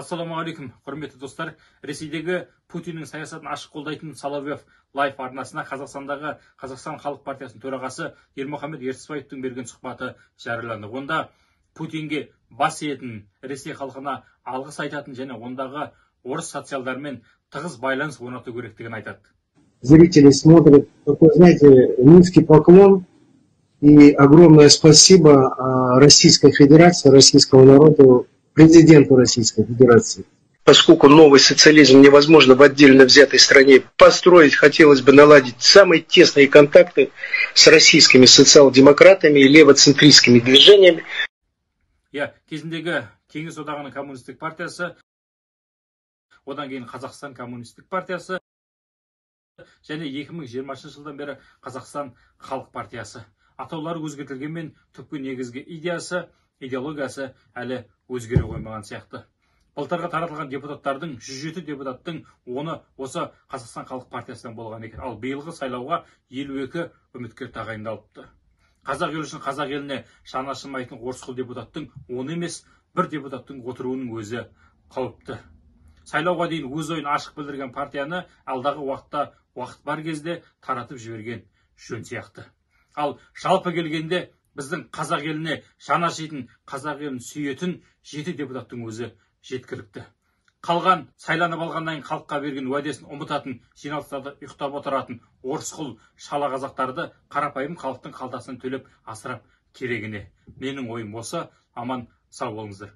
Ассалаумағалейкум, құрметті достар. Ресейдегі Путиннің саясатын ашық қолдайтын Соловьев лайф арнасына Қазақстандағы Қазақстан Халық партиясының төрағасы Ермұхамед Ертісбаевтың берген сұхбаты жарияланды. Онда Путинге бас иетін, Ресей халқына алғыс айтатын және ондағы орыс социалдармен тығыз байланыс орнату керектігін айтады. Зрители смотрят, такой, знаете, низкий поклон и огромное спасибо Российской Федерации, российскому народу, президенту Российской Федерации. Поскольку новый социализм невозможно в отдельно взятой стране построить, хотелось бы наладить самые тесные контакты с российскими социал-демократами и левоцентристскими движениями. Кезіндегі Кеңес одағының коммунистік партиясы, одан кейін Қазақстан коммунистік партиясы және 2020 жылдан бері Қазақстан халық партиясы. Атаулары өзгертілгенмен түпкі негізгі идеологиясы әлі өзгере қоймаған сияқты. Былтырғы таратылған депутаттардың 107 депутаттың оны осы Қазақстан халық партиясынан болған екен. Ал биылғы сайлауға 52 үміткер тағайындалыпты. Қазақ ел үшін қазақ еліне шаны ашымайтын орысқұл депутаттың 10 емес, бір депутаттың отыруының өзі қауіпті. Сайлауға дейін өз ойын ашық білдірген партияны алдағы уақыт бар кезде таратып жіберген жөн сияқты. Ал жалпы келгенде біздің қазақ еліне жаны ашитын, қазақ елін сүйетін 7 депутаттың өзі жеткілікті. Қалған сайланып алғаннан кейін халыққа берген уәдесін ұмытатын, жиналыстарда ұйықтап отыратын орысқұл шала қазақтарды қарапайым халықтың қалтасынан төлеп асырап керегіне. Менің ойым осы. Аман сау болыңыздар.